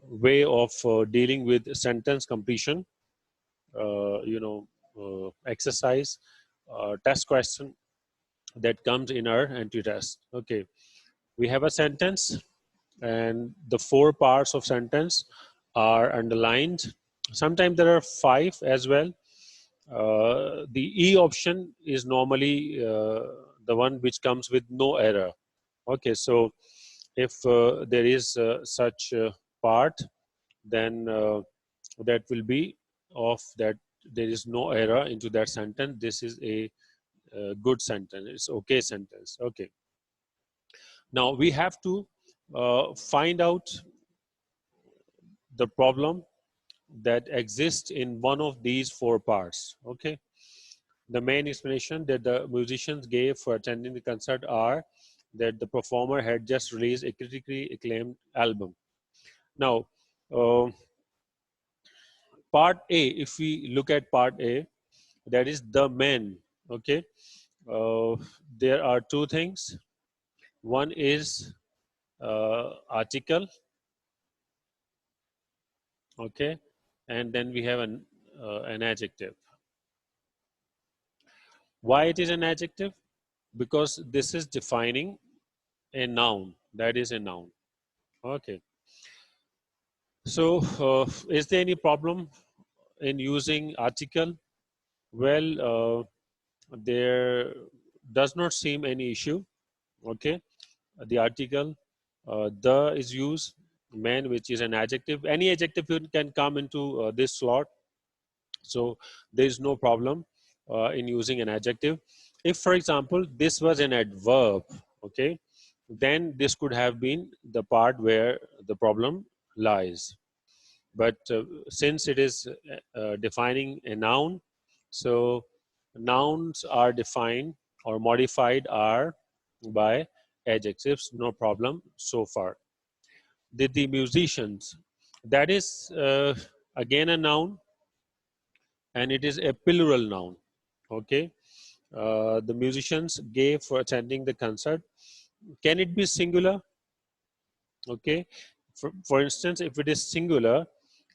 way of dealing with sentence completion, exercise, test question that comes in our entry test. Okay, we have a sentence and the four parts of sentence are underlined. Sometimes there are five as well. The E option is normally the one which comes with no error. Okay, so if there is such part, then that will be of that there is no error into that sentence. This is a good sentence. It's okay sentence. Okay. Now we have to find out the problem that exists in one of these four parts. Okay. The main explanation that the musicians gave for attending the concert are that the performer had just released a critically acclaimed album. Now, uh, part A, if we look at part A, that is the men. Okay, uh, there are two things. One is article, okay, and then we have an adjective. Why it is an adjective? Because this is defining a noun. That is a noun. Okay. So, is there any problem in using article? Well, there does not seem any issue. Okay, the article the is used, man, which is an adjective. Any adjective can come into this slot, so there is no problem in using an adjective. If, for example, this was an adverb, okay, then this could have been the part where the problem lies. But since it is defining a noun, so nouns are defined or modified are by adjectives, no problem so far. The musicians, that is again a noun, and it is a plural noun. Okay, the musicians gave for attending the concert. Can it be singular? Okay, for instance, if it is singular,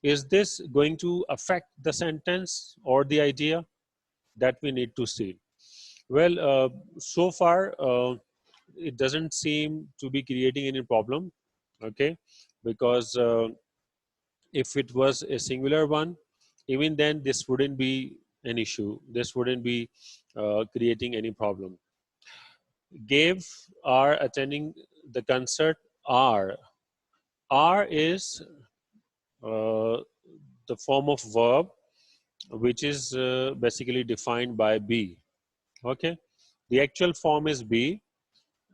is this going to affect the sentence or the idea? That we need to see. Well, so far it doesn't seem to be creating any problem. Okay, because if it was a singular one, even then this wouldn't be an issue. This wouldn't be creating any problem. Gave, are attending the concert, are is the form of verb which is basically defined by be. Okay, the actual form is be,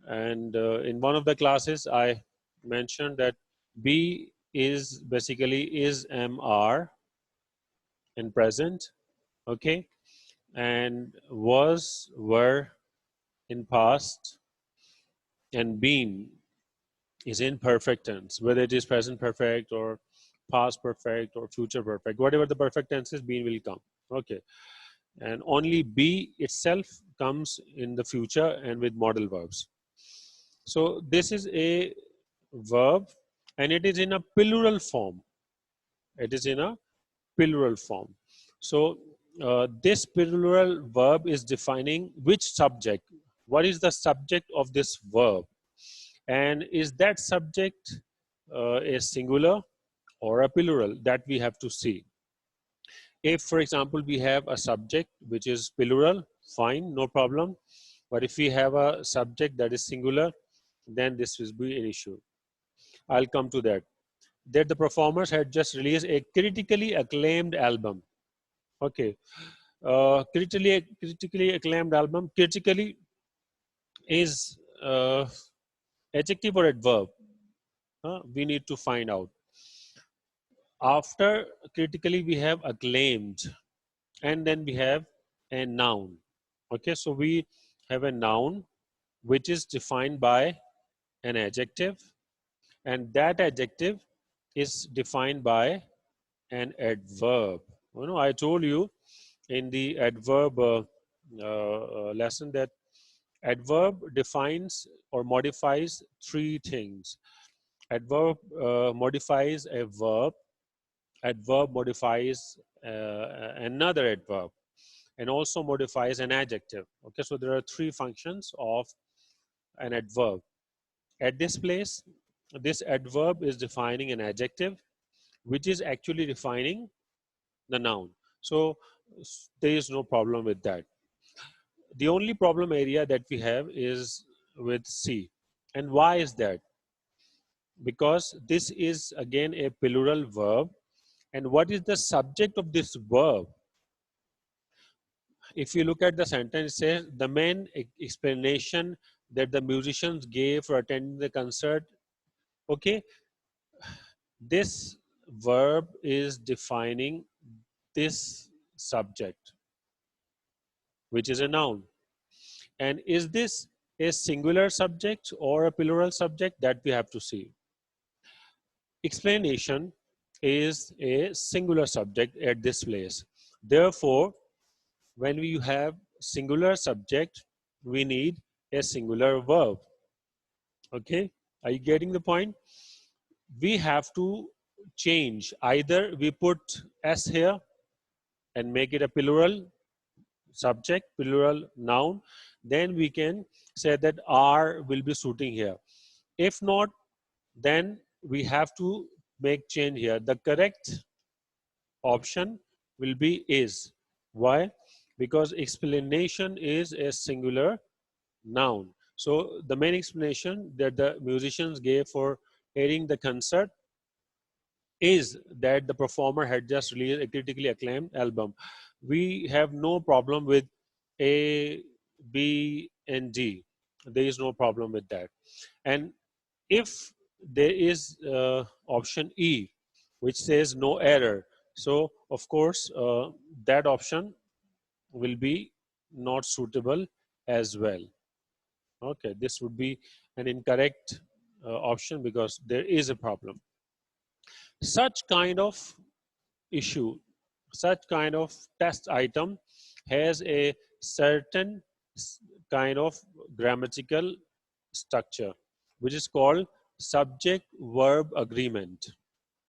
and in one of the classes I mentioned that be is basically is, am, are in present. Okay, and was, were in past, and been is in perfect tense, whether it is present perfect or past perfect or future perfect. Whatever the perfect tense is, been will come. Okay, and only be itself comes in the future and with modal verbs. So this is a verb, and it is in a plural form. It is in a plural form. So this plural verb is defining which subject. What is the subject of this verb? And is that subject a singular or a plural? That we have to see. If, for example, we have a subject which is plural, fine, no problem. But if we have a subject that is singular, then this will be an issue. I'll come to that. That the performers had just released a critically acclaimed album. Okay, critically acclaimed album. Critically is adjective or adverb. We need to find out. After critically, we have acclaimed, and then we have a noun. Okay, so we have a noun which is defined by an adjective, and that adjective is defined by an adverb. You know, I told you in the adverb lesson that adverb defines or modifies three things. Adverb modifies a verb. Adverb modifies another adverb and also modifies an adjective. Okay, so there are three functions of an adverb. At this place, this adverb is defining an adjective, which is actually defining the noun. So there is no problem with that. The only problem area that we have is with C. And why is that? Because this is again a plural verb. And what is the subject of this verb? If you look at the sentence, it says the main explanation that the musicians gave for attending the concert. Okay, this verb is defining this subject, which is a noun. And is this a singular subject or a plural subject? That we have to see. Explanation is a singular subject at this place. Therefore, when we have singular subject, we need a singular verb. Okay, are you getting the point? We have to change. Either we put s here and make it a plural subject, plural noun, then we can say that R will be suiting here. If not, then we have to make change here. The correct option will be is. Why? Because explanation is a singular noun. So the main explanation that the musicians gave for hearing the concert is that the performer had just released a critically acclaimed album. We have no problem with A, B, and D. There is no problem with that. And if there is option E, which says no error, so of course that option will be not suitable as well. Okay, this would be an incorrect option because there is a problem. Such kind of issue, such kind of test item has a certain kind of grammatical structure, which is called subject verb agreement.